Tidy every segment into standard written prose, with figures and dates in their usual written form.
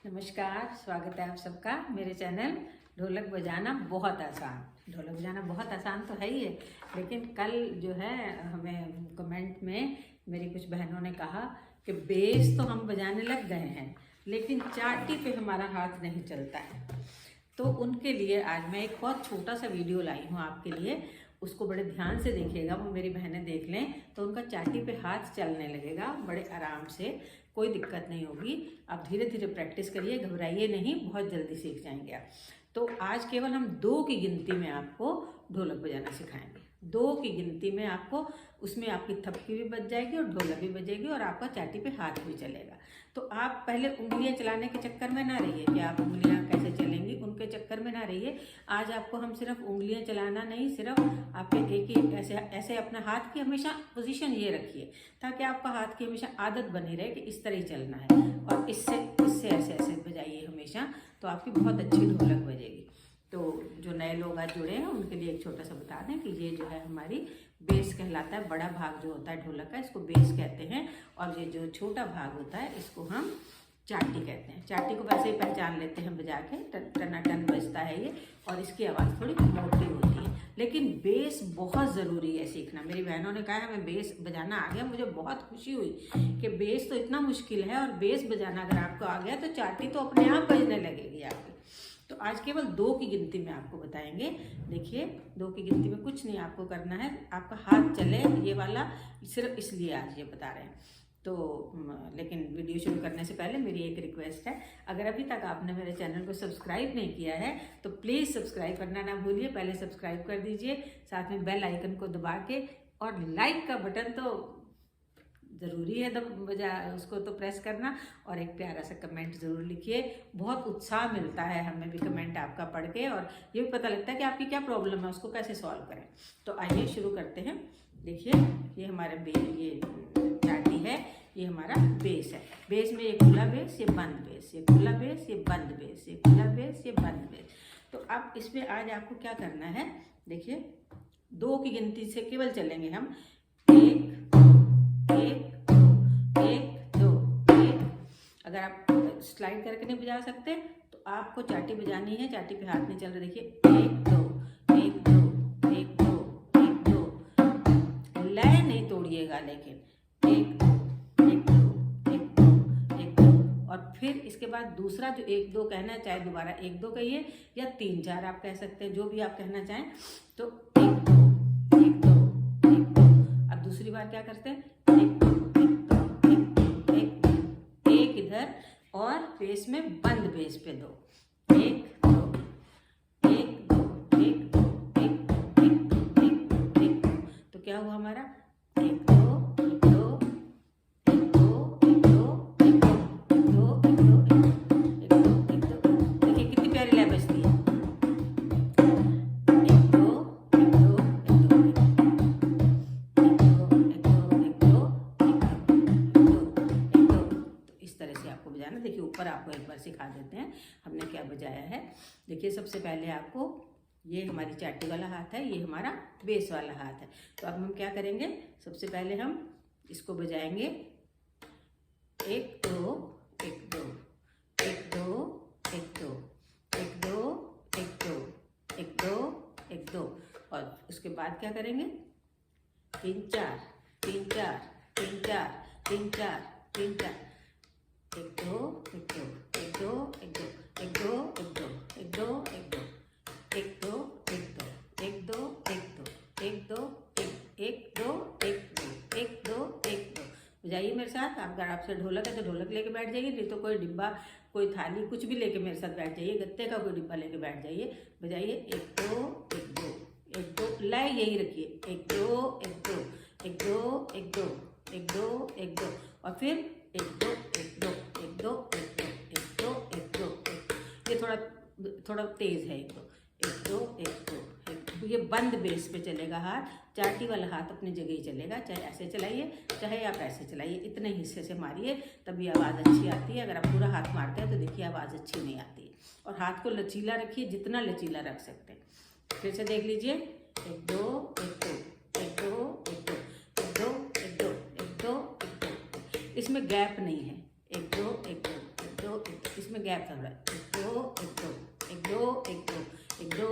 नमस्कार, स्वागत है आप सबका मेरे चैनल ढोलक बजाना बहुत आसान। ढोलक बजाना बहुत आसान तो है ही है, लेकिन कल जो है हमें कमेंट में मेरी कुछ बहनों ने कहा कि बेस तो हम बजाने लग गए हैं लेकिन चाटी पे हमारा हाथ नहीं चलता है। तो उनके लिए आज मैं एक बहुत छोटा सा वीडियो लाई हूँ आपके लिए। उसको बड़े ध्यान से देखिएगा, वो मेरी बहनें देख लें तो उनका चाटी पे हाथ चलने लगेगा बड़े आराम से, कोई दिक्कत नहीं होगी। आप धीरे धीरे प्रैक्टिस करिए, घबराइए नहीं, बहुत जल्दी सीख जाएंगे आप। तो आज केवल हम 2 की गिनती में आपको ढोलक बजाना सिखाएंगे। 2 की गिनती में आपको, उसमें आपकी थपकी भी बज जाएगी और ढोलक भी बजेगी और आपका चाटी पे हाथ भी चलेगा। तो आप पहले उंगलियां चलाने के चक्कर में ना रहिए कि आप उंगलियां कैसे चलेंगी, उनके चक्कर में ना रहिए। आज आपको हम सिर्फ उंगलियां चलाना नहीं, सिर्फ आपके एक ही ऐसे ऐसे अपना हाथ की हमेशा पोजीशन ये रखिए ताकि आपका हाथ की हमेशा आदत बनी रहे कि इस तरह ही चलना है, और इससे इससे ऐसे ऐसे बजाइए हमेशा, तो आपकी बहुत अच्छी ढोलक बजेगी। तो जो नए लोग आज जुड़े हैं उनके लिए एक छोटा सा बता दें कि ये जो है हमारी बेस कहलाता है। बड़ा भाग जो होता है ढोलक का, इसको बेस कहते हैं, और ये जो छोटा भाग होता है इसको हम चाटी कहते हैं। चाटी को वैसे ही पहचान लेते हैं बजा के, टनाटन बजता है ये, और इसकी आवाज़ थोड़ी मोटी होती है। लेकिन बेस बहुत ज़रूरी है सीखना। मेरी बहनों ने कहा हमें बेस बजाना आ गया, मुझे बहुत खुशी हुई कि बेस तो इतना मुश्किल है और बेस बजाना अगर आपको आ गया तो चाटी तो अपने आप बजने लगेगी आपकी। तो आज केवल 2 की गिनती में आपको बताएंगे। देखिए 2 की गिनती में कुछ नहीं आपको करना है, आपका हाथ चले ये वाला, सिर्फ इसलिए आज ये बता रहे हैं। तो लेकिन वीडियो शुरू करने से पहले मेरी एक रिक्वेस्ट है, अगर अभी तक आपने मेरे चैनल को सब्सक्राइब नहीं किया है तो प्लीज़ सब्सक्राइब करना ना भूलिए। पहले सब्सक्राइब कर दीजिए, साथ में बेल आइकन को दबा के, और लाइक का बटन तो ज़रूरी है बजा उसको तो प्रेस करना, और एक प्यारा सा कमेंट ज़रूर लिखिए। बहुत उत्साह मिलता है हमें भी कमेंट आपका पढ़ के, और ये भी पता लगता है कि आपकी क्या प्रॉब्लम है, उसको कैसे सॉल्व करें। तो आइए शुरू करते हैं। देखिए ये हमारा ये चाटी है, ये हमारा बेस है। बेस में ये खुला बेस, ये बंद बेस, ये खुला बेस, ये बंद बेस, ये खुला बेस, ये बंद बेस। तो अब इसमें आज आपको क्या करना है, देखिए 2 की गिनती से केवल चलेंगे हम। 1 1 2 1 2 1। अगर आप स्लाइड करके नहीं बजा सकते तो आपको चाटी बजानी है, चाटी पे हाथ नहीं चल रहा। देखिए 1 2 1 2 1 2 1 2। लय नहीं तोड़िएगा, लेकिन 1 2 1 2 1 2 1 2। और फिर इसके बाद दूसरा जो 1 2 कहना है, चाहे दोबारा 1 2 कहिए या 3 4 आप कह सकते हैं, जो भी आप कहना चाहें। तो 1 2 1 2 1 2। अब दूसरी बार क्या करते हैं, 1 2 1 2 1 2 1 इधर, और बेस में बंद बेस पे 2 1 2 1 2 1 2 1 2 1 2 1 2 1 2। तो क्या हुआ हमारा 1 2 1 2 1 2 1 2 1 2 1 2 1 2 1 2 1 2। देखिए कितनी प्यारी लय बजती है। 1 2 1 2 1 2 1 2 1 2। तो इस तरह से आपको बजाना। देखिए ऊपर आपको एक बार सिखा देते हैं हमने क्या बजाया है। देखिए सबसे पहले आपको, ये हमारी चाटी वाला हाथ है, ये हमारा बेस वाला हाथ है। तो अब हम क्या करेंगे, सबसे पहले हम इसको बजाएंगे 1 2 1 2 1 2 1 2 1 2 1 2 1 2 1 2। और उसके बाद क्या करेंगे, 3 4 3 4 3 4 3 4 3 4। 1 2 1 2 1 2 1 2 1 2 1 2 1 2 1 2 1 2 1 2 1 2 1 2 1 2 1 2 1 2 1 2 1 2। बजाइए मेरे साथ। आप अगर आपसे ढोलक है तो ढोलक लेके बैठ जाइए, नहीं तो कोई डिब्बा, कोई थाली, कुछ भी लेके मेरे साथ बैठ जाइए, गत्ते का कोई डिब्बा लेके बैठ जाइए। बजाइए 1 2 1 2 1 2। लय यही रखिए 1 2 1 2 1 2 1 2 1 2 1 2। और फिर 1 2 1 2 1 2 1 2 1 2 1 2 1। ये थोड़ा तेज है। 1 2 1 2 1 2 1 2। ये बंद बेस पे चलेगा हाथ, चाटी वाला हाथ अपनी जगह ही चलेगा। चाहे ऐसे चलाइए चाहे आप ऐसे चलाइए, इतने हिस्से से मारिए तभी आवाज़ अच्छी आती है। अगर आप पूरा हाथ मारते हैं तो देखिए आवाज़ अच्छी नहीं आती है। और हाथ को लचीला रखिए, जितना लचीला रख सकते हैं। फिर से देख लीजिए 1 2 1 2 1 2 1 2 1 2 1 2 1 2 1 2। इसमें गैप नहीं है। 1 2 1 2 1 2 1 2। इसमें गैप थोड़ा, 1 2 1 2 1 2 1 2 1 2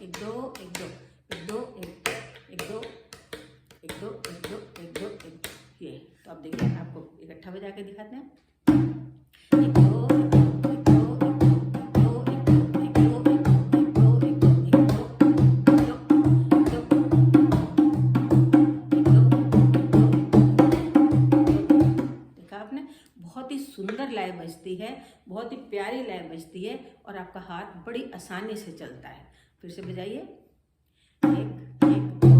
1 2 1 2 1 2 1 2 1 2 1 2 1 2 1 2 1 2 ये। तो अब देखिए आपको इकट्ठा बजा के दिखाते हैं। 1 2 बहुत ही सुंदर लय बजती है, बहुत ही प्यारी लय बजती है और आपका हाथ बड़ी आसानी से चलता है। फिर से बजाइए, 1 1 2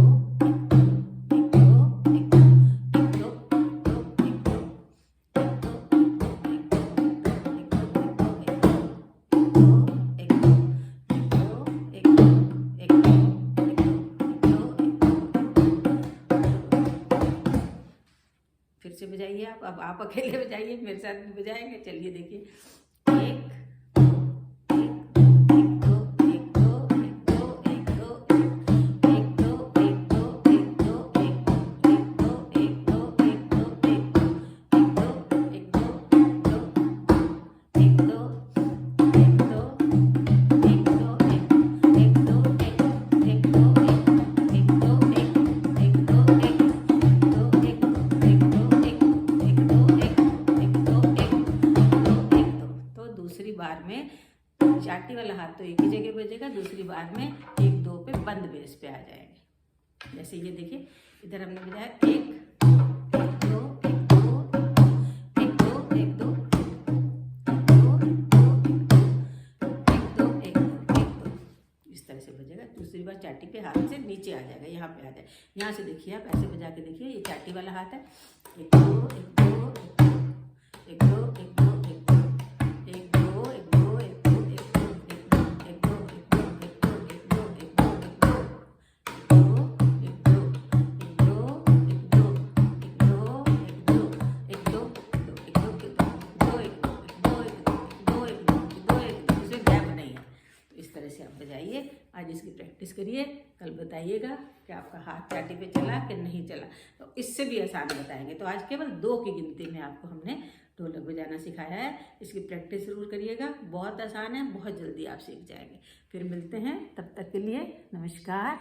1 2 1 2 1 2 1 2 फिर से बजाइए आप। अब आप अकेले बजाइए, मेरे साथ भी बजाएंगे। चलिए देखिए, 1 दूसरी बार में चाटी वाला हाथ तो एक ही जगह बजेगा, दूसरी बार में 1 2 पे बंद बेस पे आ जाएंगे। जैसे ये देखिए, इधर हमने बजाया 1 1 2 1 2 1 2 1 2 1 2 1 2 इस तरह से बजेगा। दूसरी बार चाटी पे हाथ से नीचे आ जाएगा, यहाँ पे आ जाएगा। यहाँ से देखिए, आप ऐसे बजा के देखिए, ये चाटी वाला हाथ है। 1 2 1 2 1 2 1 2 बजाइए। आज इसकी प्रैक्टिस करिए, कल बताइएगा कि आपका हाथ चाटी पे चला कि नहीं चला। तो इससे भी आसान बताएंगे। तो आज केवल 2 की गिनती में आपको हमने ढोलक बजाना सिखाया है। इसकी प्रैक्टिस जरूर करिएगा, बहुत आसान है, बहुत जल्दी आप सीख जाएंगे। फिर मिलते हैं, तब तक के लिए नमस्कार।